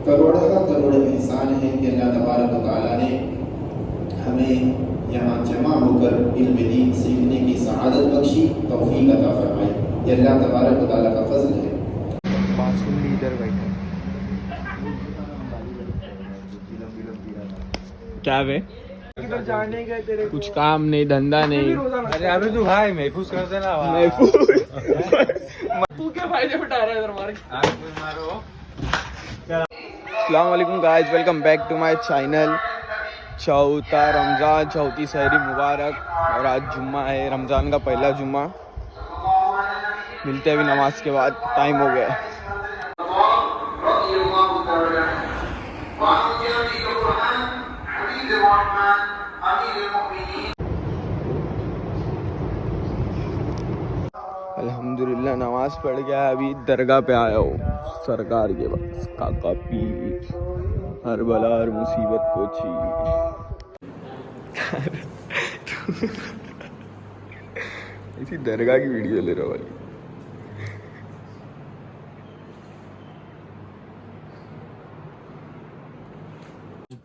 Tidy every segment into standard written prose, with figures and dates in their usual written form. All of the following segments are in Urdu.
کروڑوں کا کروڑ احسان ہے کہ اللہ تبارک و تعالیٰ نے ہمیں یہاں جمع ہو کر علم دین سیکھنے کی سعادت بخشی، توفیق عطا فرمائی. یہ اللہ تبارک و تعالیٰ کا فضل ہے. معصوم لیڈر بیٹھے کیا بے جانے گئے تیرے کچھ کام نہیں دھندا نہیں. ارے ابھی تو بھائی محفوظ کر دینا. تو کیا فائدے اٹھا رہا ہے ادھر مار کے؟ السلام علیکم guys, welcome back to my channel. چوتھا رمضان، چوتھی سحری مبارک. اور آج جمعہ ہے، رمضان کا پہلا جمعہ. ملتے ہیں ابھی نماز کے بعد، ٹائم ہو گیا. الحمدللہ نماز پڑھ گیا. ابھی درگاہ پہ آیا ہوں سرکار کے پاس. کاکا پیر ہر بلا ہر مصیبت کو چھی. اسی درگاہ کی ویڈیو لے رہا ہوں.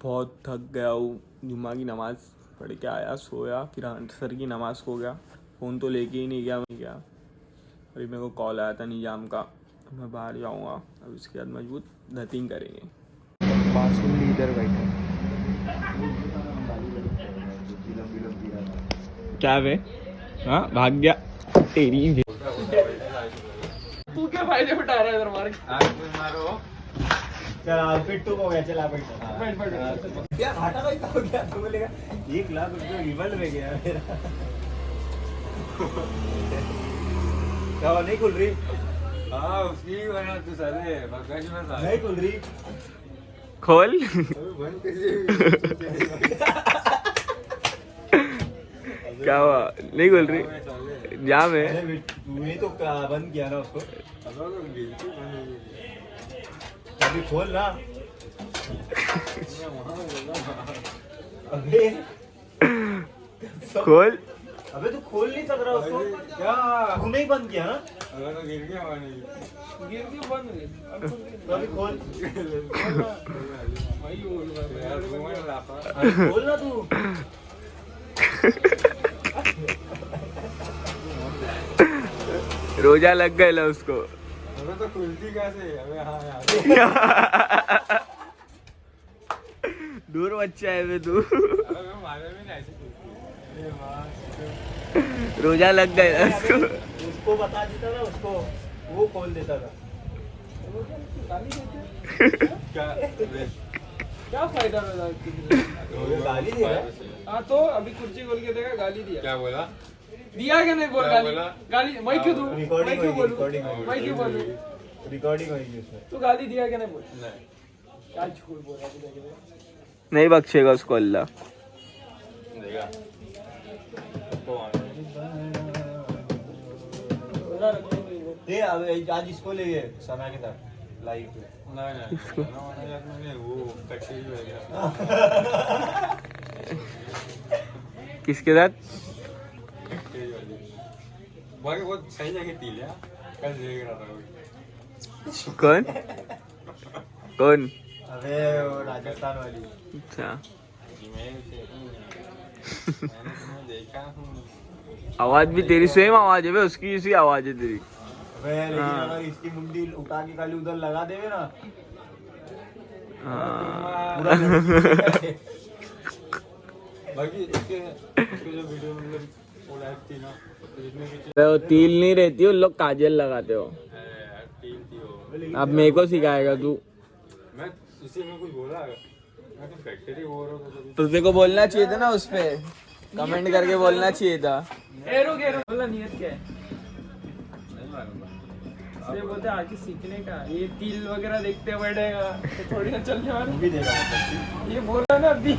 بہت تھک گیا ہوں. جمعہ کی نماز پڑھ کے آیا، سویا، پھر سر کی نماز ہو گیا. فون تو لے کے ہی نہیں گیا. ابھی میرے کو کال آیا تھا نظام کا، میں باہر جاؤں گا. اب اس کے بعد مضبوط نتھنگ کریں گے. معصوم لیڈر بیٹھے کیا بے؟ ہاں بھاگ گیا تیری. تو کیا فائدے اٹھا رہا ہے ادھر مار کے؟ کیا گھاٹا بھائی ہو گیا؟ تو بولے گا 1,00,000 روپے ریبنڈ میں گیا میرا. کیا نہیں کھل رہی؟ ہاں اس کی تو سارے نہیں کھل رہی. کھول. کیا ہوا؟ نہیں کھول رہی؟ جام ہے. تو ہی تو بند کیا نا اس کو. ابھی کھول نا. کھول. ابے تو کھول نہیں سک رہا اس کو. کیا تو نہیں بند کیا نا؟ گر کے بند ہوئی. تو ابھی کھول. ابھی کھول نا تو. روزہ لگ گیا اس کو. تو کھلتی کیسے؟ دور بچہ ہے بے تو. روزہ لگ گیا اس کو. اس کو بتا دیتا نا، اس کو وہ کھول دیتا تھا. کیا فائدہ گالی دے رہا ہے. ہاں تو ابھی کرسی کھول کے دیکھا، گالی دیا. کیا بولا؟ دیا کہ نہیں بول؟ گالی میں کیوں دوں؟ میں کیوں بولوں؟ میں کیوں بولوں؟ ریکارڈنگ ہوئی گی اس میں. تو گالی دیا کہ نہیں بول؟ کیا جھوٹ بول رہا ہے؟ نہیں بخشے گا اس کو اللہ. آج اس کو لے گئے سنا کے ساتھ لائف پہ. کس کے ساتھ؟ بہت صحیح جگہ تھی لیا. کل دیکھ رہا تھا. کون کون؟ ابے وہ راجستھان والی. اچھا دیکھا ہوں. آواز بھی تیری سیم آواز ہے بے، اس کی اسی آواز ہے تیری. لیکن اگر اس کی منڈی اٹھا کے خالی ادھر لگا دے نا. باقی اس کے جو ویڈیو مطلب وہ لائف تھی نا، وہ تیل نہیں رہتی، ان لوگ کاجل لگاتے ہو. ٹیم تھی وہ. اب میرے کو سکھائے گا تو. میں اسی میں کچھ بولا، میں تو فیکٹری ہو رہا تھا. تجھے کو بولنا چاہیے تھا نا، اس پہ کمنٹ کر کے بولنا چاہیے تھا. ایرو بولا نیت کیا ہے؟ نہیں معلوم. یہ بولتے آگے سیکھنے کا، یہ تیل وغیرہ دیکھتے بیٹھے گا تو تھوڑی نہ چلنے والا. بھی دے گا یہ بولا نا ابھی.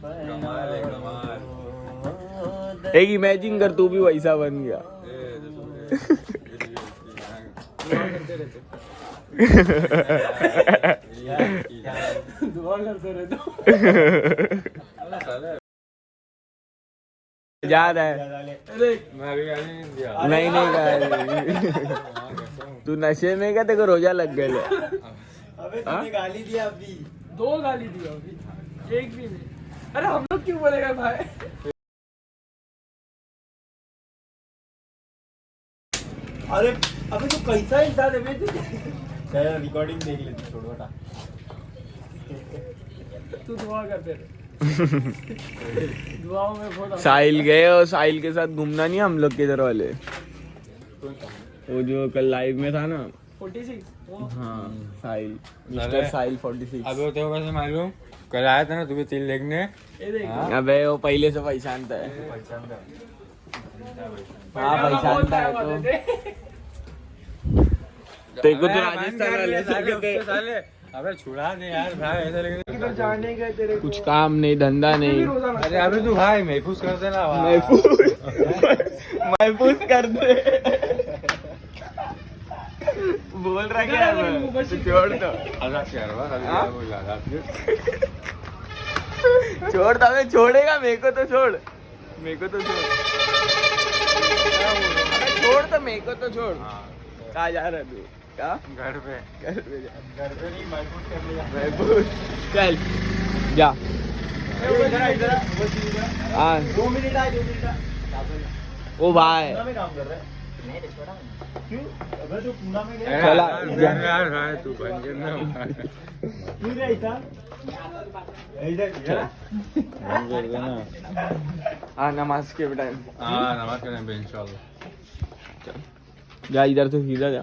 کمال ہے کمال. ایک امیجن کر تو بھی ویسا بن گیا. دعا کرتے رہتا ہوں. یاد ہے میں ابھی گالی نہیں دیا. نہیں تو نشے میں کیا تیرے کو روزہ لگ گئے ابے تم نے گالی دیا ابھی. 2 گالی دی ابھی, ایک بھی نہیں. ارے ہم لوگ کیوں بولے گا بھائی؟ ارے ابھی تو کیسا انسان ہے بے. چل ریکارڈنگ دیکھ لیتے چھوڑو ہٹا. تو دعا کرتے رہے. دعاؤں میں بہت ساحل گئے اور ساحل کے ساتھ گھومنا نہیں ہم لوگ کے ادھر والے, وہ جو کل لائیو میں تھا نا. 46 ہاں ساحل, مسٹر ساحل 46. ابھی تو کیسے معلوم کل آیا تھا نا تمہیں تیل دیکھنے. یہ دیکھ ابے وہ پہلے سے پہچانتا ہے. ہاں پہچانتا ہے تو کو تو راجستھان والے سالے ابے چھڑا دے یار بھائی, ایسا لگے کدھر جانے گئے تیرے کو. کچھ کام نہیں دھندا نہیں. ارے ابھی تو بھائی محفوظ کر دینا. محفوظ کر دے. بول رہا کیا چھوڑ دو, چھوڑ دو. چھوڑے گا میرے کو تو چھوڑ, میرے کو تو چھوڑ, چھوڑ تو میرے کو تو چھوڑ. کہاں جا رہا تو؟ کیا گھر پہ گھر پہ جا. گھر پہ نہیں محفوظ کر لیا. محفوظ چل جا. ہاں 2 منٹ آئے 2 منٹ. وہ بھائی میں کام کر رہا ہے. کیوں اگر تو پونا میں گیا چلا یار بھائی تو بن گیا کیوں گیا ایسا ادھر ہاں نماز کے ٹائم. ہاں نماز کریں پہ انشاءاللہ. جا ادھر سے سیدھا جا,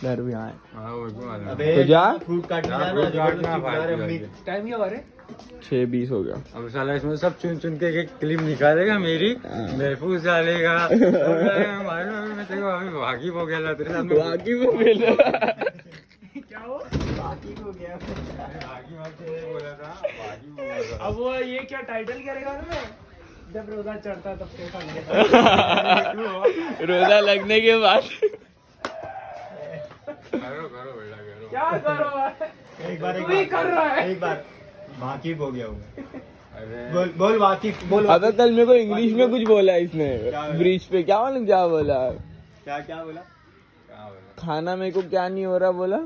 گھر بھی آئے. ہاں وہ کیوں آنا. تو جا. فروٹ کاٹنا ٹائم کیا ہوا رے. 6:20 ہو گیا. اب سالا اس میں سب چن چن کے ایک کلپ نکالے گا میری, محفوظ ڈالے گا. میں تیرے کو ابھی واقف ہو گیا تیرے ساتھ. باقی وہ مل کیا ہو. باقی ہو گیا. بولا تھا اب وہ یہ کیا ٹائٹل کرے گا میں جب روزہ چڑھتا تب سے روزہ لگنے کے بعد کرو کرو بیٹا کرو. کیا کرو ایک بار تو ہی کر رہا ہے. ایک بار واقف ہو گیا ہوں. ارے بول واقف بول. ابے کل میرے کو انگلش میں کچھ بولا اس نے بریج پہ, کیا معلوم کیا بولا. کیا کیا بولا. کیا بولا. کھانا میرے کو کیا نہیں ہو رہا بولا.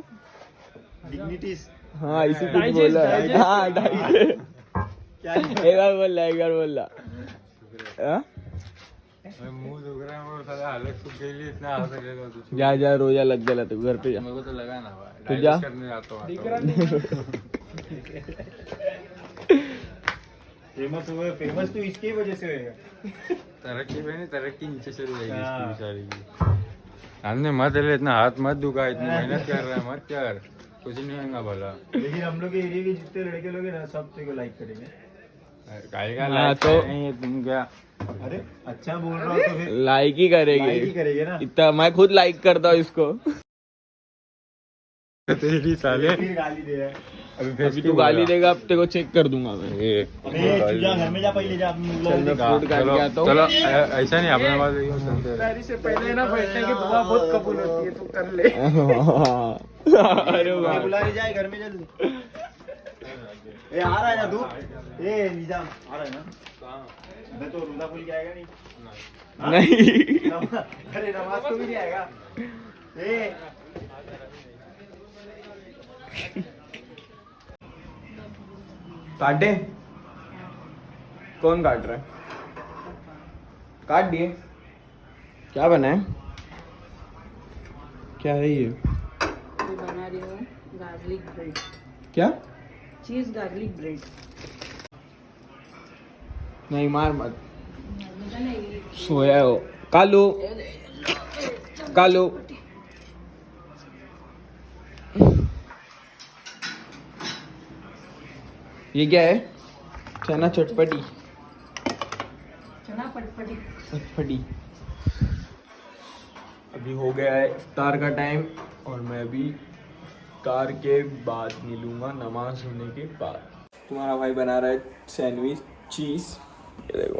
ڈگنیٹیز ہاں اسی کچھ بولا. ہاں کیا ایک بار بول رہا, ایک بار بول رہا. منہ دکھ رہا ہے وہ سارا حالت سکھ کے لیے اتنا آ سکے گا. جا جا روزہ لگ گیا تو گھر پہ جا. میرے کو تو لگا نا تو جا. کرنے جاتا ہوں. دکھ رہا نہیں. فیمس ہوئے. فیمس تو اس کی وجہ سے ہوئے گا. ترقی پہ نہیں, ترقی نیچے چلی جائے گی اس کی بیچاری کی. ہم نے مت لے اتنا ہاتھ مت دکھا, اتنی محنت کر رہا ہے مت کر, کچھ نہیں ہوگا بھلا. لیکن ہم لوگ کے ایریا کے جتنے لڑکے لوگ ہیں نا سب تیرے کو لائک کریں گے. کاہے کا ہاں لائک تو- کریں گے تم کیا. ارے اچھا بول رہا ہوں تو پھر لائک ہی کرے لائک ہی گی کریں گے نا. اتنا. میں خود لائک کرتا ہوں اس کو. تیری سالے پھر گالی دے رہا ہے. ابھی تو گالی دے گا, اب تیرے کو چیک کر دوں گا میں. ابے جا گھر میں جا پہلے جا. چل میں فروٹ کاٹ کے آتا ہوں. چلو ایسا نہیں اپنے پاس پہلی سے پہلے نا بیٹھنے کی دعا بہت قبول ہوتی ہے, تو کر لے. ارے واہ. بلا رہی جائے گھر میں جلدی. اے آ رہا ہے نا تو. اے نظام آ رہا ہے نا. ابے تو روزہ کھول کے آئے گا نہیں. نہیں ارے نماز کو بھی نہیں آئے گا. اے کاٹے کون کاٹ رہا ہے. کاٹ دیے. کیا بنا ہے, کیا ہے یہ. میں بنا رہی ہوں گارلک بریڈ, کیا چیز گارلک بریڈ. نہیں مار مت, سویا ہو. کالو کالو. یہ کیا ہے. چنا چٹپٹی. چنا پٹپٹی. چٹپٹی. ابھی ہو گیا ہے افطار کا ٹائم, اور میں ابھی افطار کے بعد ملوں گا نماز ہونے کے بعد. تمہارا بھائی بنا رہا ہے سینڈوچ چیز. یہ دیکھو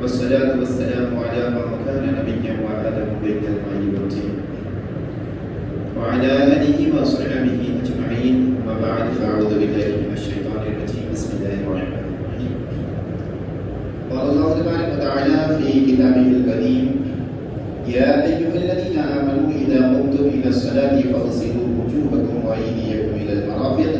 والصلاة والسلام على من كان نبيا وآدم بيت الماء والطين وعلى آله وصحبه أجمعين. أما بعد فأعوذ بالله من الشيطان الرجيم. بسم الله الرحمن الرحيم. قال الله تبارك وتعالى في كتابه الكريم: يا أيها الذين آمنوا إذا قمتم إلى الصلاة فاغسلوا وجوهكم وأيديكم إلى المرافق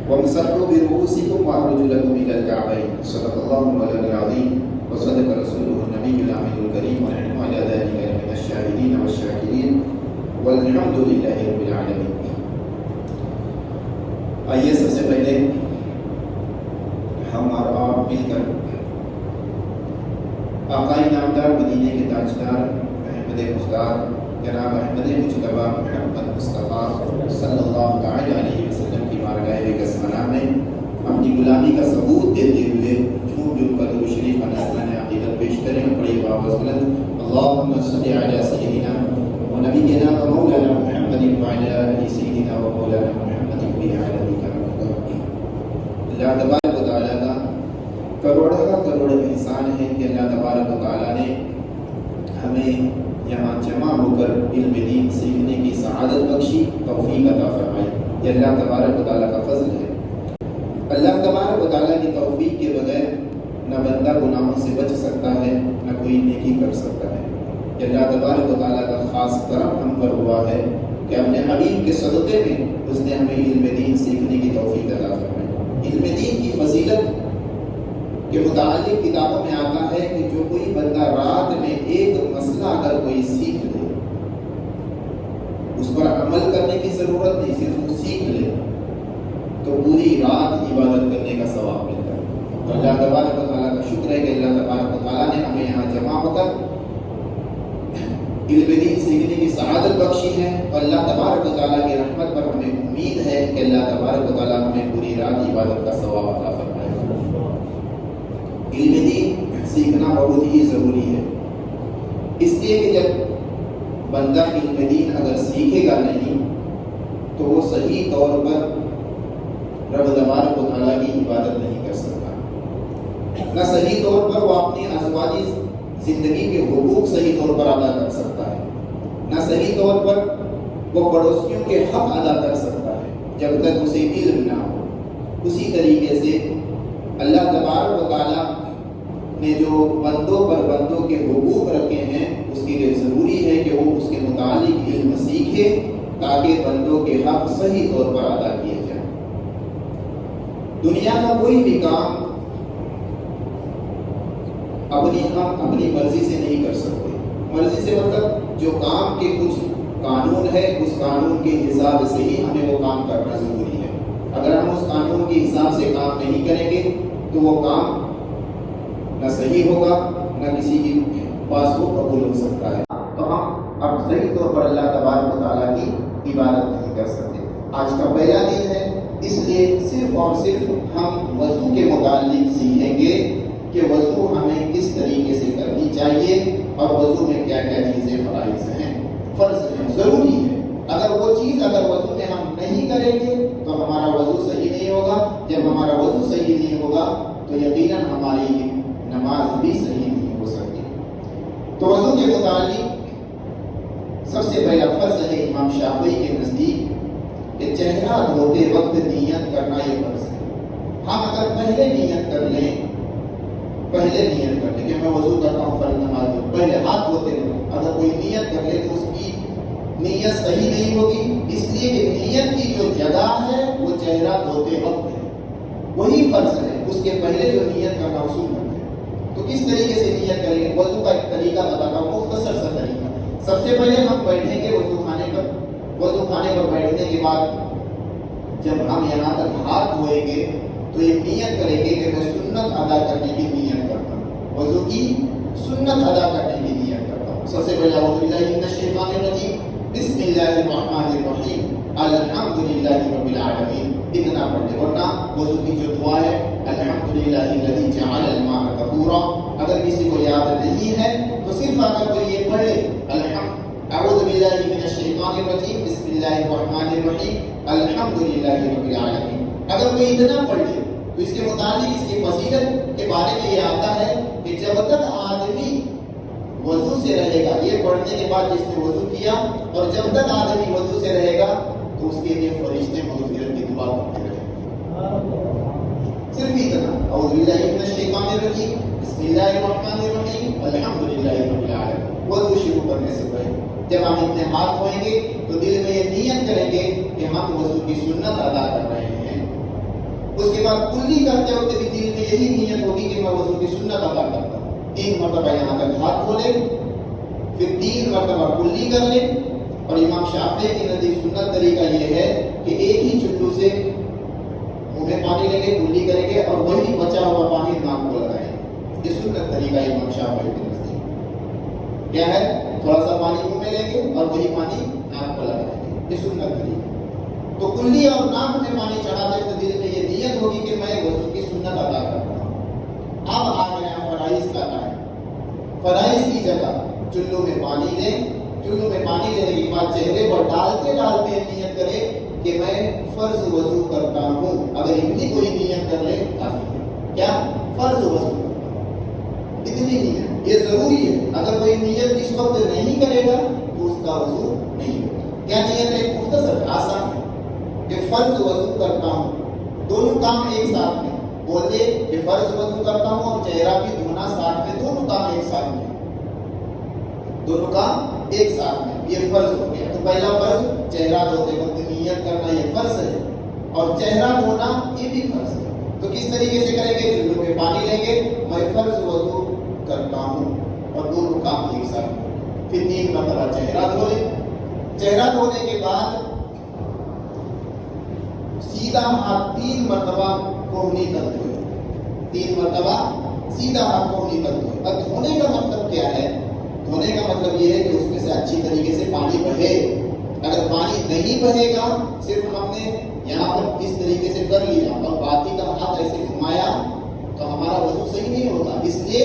وامسحوا برؤوسكم وأرجلكم إلى الكعبين. صدق الله مولانا العظيم وصدق رسوله النبي الأمين الكريم ونحن على ذلك من الشاهدين والشاكرين والحمد لله رب العالمين. آئیے سب سے پہلے ہم اور آپ مل کر آقا انعامدار مدینے کے تاجدار احمد مختار جناب احمد مجتبیٰ محمد مصطفیٰ صلی اللہ تعالی علیہ وسلم کی بارگاہ اقدس میں اپنی غلامی کا ثبوت دیتے ہوئے جھوم جھوم کر درود شریف کا نذرانہ عقیدت پیش کریں. بڑے باوزن اللہم صلی علی سیدنا و نبینا و مولانا محمد وعلی آل سیدنا و مولانا محمد فی العالمین. اللہ تبارک و تعالیٰ کا کروڑ احسان ہے کہ اللہ تبارک و تعالیٰ نے ہمیں یہاں جمع ہو کر علم دین سیکھنے کی سعادت بخشی، توفیق عطا فرمائی. یہ اللہ تبارک و تعالیٰ کا فضل ہے. اللہ تبارک و تعالیٰ کی توفیق کے بغیر نہ بندہ گناہوں سے بچ سکتا ہے نہ کوئی نیکی کر سکتا ہے. یہ اللہ تبارک و تعالیٰ کا خاص کرم ہم پر ہوا ہے کہ اپنے حبیب کے صدقے میں اس نے ہمیں علم دین سیکھنے کی توفیق عطا فرمائی. علم دین کی فضیلت کے متعلق کتابوں میں آتا ہے کہ جو کوئی بندہ رات میں ایک مسئلہ اگر کوئی سیکھ لے، اس پر عمل کرنے کی ضرورت نہیں، صرف وہ سیکھ لے تو پوری رات عبادت کرنے کا ثواب ملتا ہے. تو اللہ تبارک و تعالیٰ کا شکر ہے کہ اللہ تبارک و تعالیٰ نے ہمیں یہاں جمع ہو کر علم دین سیکھنے کی سعادت بخشی ہے. اور اللہ تبارک و تعالیٰ کی رحمت پر ہمیں امید ہے کہ اللہ تبارک و تعالیٰ ہمیں پوری رات عبادت کا ثواب عطا فرمائے. علم دین سیکھنا بہت ہی ضروری ہے، اس لیے کہ جب بندہ علم دین اگر سیکھے گا نہیں تو وہ صحیح طور پر رب تبارک و تعالیٰ کی عبادت نہیں کر سکتا، نہ صحیح طور پر وہ اپنی ازواجی زندگی کے حقوق صحیح طور پر ادا کر سکتا ہے، نہ صحیح طور پر وہ پڑوسیوں کے حق ادا کر سکتا ہے جب تک اسے علم نہ ہو. اسی طریقے سے اللہ تبارک و تعالیٰ نے جو بندوں پر بندوں کے حقوق رکھے ہیں اس کے لیے ضروری ہے کہ وہ اس کے متعلق علم سیکھے تاکہ بندوں کے حق صحیح طور پر ادا کیے جائیں. دنیا کا کوئی بھی کام ہم اپنی مرضی سے نہیں کر سکتے. مرضی سے مطلب جو کام کے کچھ قانون ہے اس قانون کے حساب سے ہی ہمیں وہ کام کرنا ضروری ہے. اگر ہم اس قانون کے حساب سے کام نہیں کریں گے تو وہ کام نہ صحیح ہوگا نہ کسی کے پاس وہ قبول ہو سکتا ہے. تو ہم اب صحیح طور پر اللہ تبارک و تعالیٰ کی عبادت نہیں کر سکتے. آج کا پہلا دن ہے، اس لیے صرف اور صرف ہم وضو کے متعلق سیکھیں گے کہ وضو ہمیں کس طریقے سے کرنی چاہیے اور وضو میں کیا کیا چیزیں فرائض ہیں، فرض ہیں، ضروری ہے. اگر وہ چیز وضو میں ہم نہیں کریں گے تو ہمارا وضو صحیح نہیں ہوگا. جب ہمارا وضو صحیح نہیں ہوگا تو یقیناً ہماری نماز بھی صحیح نہیں ہو سکتی. تو وضو کے متعلق سب سے پہلا فرض ہے امام شافعی کے نزدیک کہ چہرہ دھوتے وقت نیت کرنا یہ فرض ہے. ہم اگر پہلے نیت کر لیں کہ میں وضو کرتا ہوں فرض نماز دوں، پہلے ہاتھ دھوتے ہیں، اگر کوئی نیت کر لے تو اس کی نیت صحیح نہیں ہوگی. اس لیے کہ نیت کی جو جگہ ہے وہ چہرہ دھوتے وقت ہے، وہی فرض ہے. اس اس کے پہلے جو نیت کرنا وہ سنت ہے. تو کس طریقے سے نیت کریں گے؟ وضو کا ایک طریقہ بتاتا ہوں، مختصر سا طریقہ. سب سے پہلے ہم بیٹھیں گے وضو خانے پر. وضو خانے پر بیٹھنے کے بعد جب ہم یہاں تک ہاتھ دھوئیں گے تو یہ نیت کریں گے کہ میں سنت ادا کرنے کی نیت کرتا ہوں، وضو کی سنت ادا کرنے کی نیت کرتا ہوں. سب سے پہلے اعوذ باللہ من الشیطان الرجیم بسم اللہ الرحمن الرحیم الحمدللہ رب العالمین اتنا پڑھتے. ورنہ وضو کی جو دعا ہے الحمدللہ الذی جعل الماء طہورا، اگر کسی کو یاد نہیں ہے تو صرف اگر کوئی یہ پڑھ لے اعوذ باللہ من الشیطان الرجیم بسم اللہ الرحمن الرحیم الحمدللہ رب العالمین، اگر کوئی اتنا پڑھ لے تو اس کے متعلق اس کی فضیلت کے بارے میں یہ آتا ہے کہ جب تک آدمی وضو سے رہے گا، یہ پڑھنے کے بعد جس نے وضو کیا اور جب تک آدمی وضو سے رہے گا تو اس کے لیے فرشتے مغفرت کی دعا کرتے رہے. صرف اتنا اعوذ باللہ من الشیطان الرجیم بسم اللہ الرحمن الرحیم الحمدللہ رب العالمین. وضو شروع کرنے سے پہلے جب ہم اپنے ہاتھ دھوئیں گے تو دل میں یہ نیت کریں گے کہ ہم وضو کی سنت ادا کر رہے ہیں. اس کے بعد کلی کرتے وقت بھی دل میں یہی نیت ہوگی کہ میں وضو کی سنت ادا کرتا ہوں. 3 مرتبہ یہاں تک ہاتھ دھو لیں، پھر 3 مرتبہ کلی کر لیں. اور امام شافعی کے نزدیک سنت طریقہ یہ ہے کہ ایک ہی چلو سے منہ میں پانی لیں گے، کلی کریں گے اور وہی بچا ہوا پانی ناک کو لگائیں. یہ سنت طریقہ امام شافعی کے نزدیک کیا ہے، تھوڑا سا پانی منہ میں لیں گے اور وہی پانی ناک کو لگائیں گے. یہ سنت طریقہ. تو کلی اور ناک میں پانی چڑھاتے تو دل میں یہ نیت ہوگی کہ میں وضو کی سنت ادا کرتا ہوں. اب آ گیا فرائض کا ٹائم. فرائض کی جگہ چلو میں پانی لیں. چلو میں پانی لینے کے بعد چہرے پر ڈالتے ڈالتے نیت کرے کہ میں فرض وضو کرتا ہوں. اگر اتنی کوئی نیت کر لے کافی. کیا فرض وضو اتنی نیت یہ ضروری ہے. اگر کوئی نیت اس وقت نہیں کرے گا تو اس کا وضو نہیں ہوگا. کیا نیت ہے؟ مختصر آسان ہے کہ فرض وضو کرتا ہوں. دونوں کام ایک ساتھ میں بولتے کہ فرض وضو کرتا ہوں اور چہرہ بھی دھونا ساتھ میں، دونوں کام ایک ساتھ میں، دونوں کام ایک ساتھ میں. یہ فرض ہو گیا. تو پہلا فرض چہرہ دھوتے وقت نیت کرنا یہ فرض ہے اور چہرہ دھونا یہ بھی فرض ہے. تو کس طریقے سے کریں گے؟ چلو میں پانی لیں گے، میں فرض وضو کرتا ہوں اور دونوں کام ایک ساتھ میں. پھر 3 مرتبہ چہرہ دھو لیں. چہرہ دھونے کے بعد سیدھا ہاتھ 3 مرتبہ کوہنی تک دھوئے. 3 مرتبہ سیدھا ہاتھ کوہنی تک دھوئے. اب دھونے کا مطلب کیا ہے؟ دھونے کا مطلب یہ ہے کہ اس میں سے اچھی طریقے سے پانی بہے. اگر پانی نہیں بہے گا، صرف ہم نے یہاں پر اس طریقے سے کر لیا اور باقی کا ہاتھ ایسے گھمایا تو ہمارا وضو صحیح نہیں ہوگا. اس لیے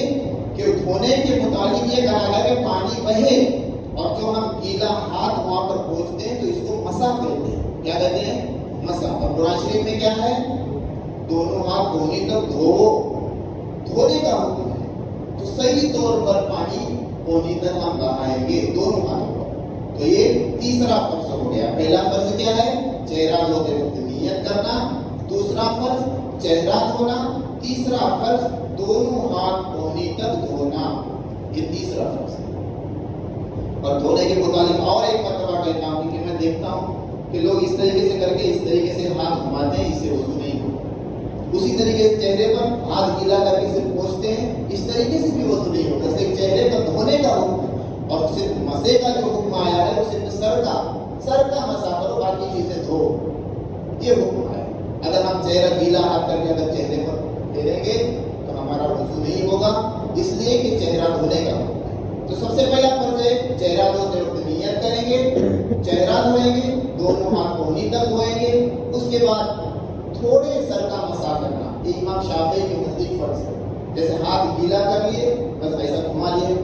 کہ دھونے کے متعلق یہ کہا گیا کہ پانی بہے، اور جو ہم گیلا ہاتھ وہاں پر پہنچتے ہیں تو اس کو مسح کہتے ہیں. کیا کہتے ہیں؟ مسح. اور قرآن شریف میں کیا ہے؟ دونوں ہاتھ دھونے تک دھو. دھونے کا حکم ہے تو صحیح طور پر پانی دھونے تک ہم بہائیں گے دونوں ہاتھوں پر. تو یہ تیسرا فرض ہو گیا. پہلا فرض کیا ہے؟ چہرہ دھوتے وقت نیت کرنا. دوسرا فرض چہرہ دھونا. تیسرا فرض دونوں ہاتھ دھونے تک دھونا. یہ تیسرا فرض ہے. اور دھونے کے متعلق اور ایک مرتبہ کہتا ہوں کہ میں دیکھتا ہوں کہ لوگ اس طریقے سے کر کے اس طریقے سے ہاتھ گھماتے ہیں، اس سے وضو نہیں ہوتا. اسی طریقے سے چہرے پر ہاتھ گیلا کر کے صرف پہنچتے ہیں، اس طریقے سے بھی وضو نہیں ہوتا. صرف چہرے پر دھونے کا حکم اور صرف مسے کا جو حکم آیا ہے وہ صرف سر کا مسا کرو، باقی چیزیں دھو، یہ حکم ہے. اگر ہم چہرہ گیلا ہاتھ کر کے اگر چہرے پر پھیریں گے تو ہمارا وضو نہیں ہوگا، اس لیے کہ چہرہ دھونے کا حکم ہے. تو سب سے پہلا فرض ہے چہرہ دھوتے وقت نیت کریں گے، چہرہ دھوئیں گے، دونوں ہاتھ کوہنی تک دھوئیں گے. اس کے بعد تھوڑے سر کا مسا کرنا. یہ امام شافعی کے نزدیک فرض ہے. جیسے ہاتھ گیلا کر لیے بس ایسا گھما لیے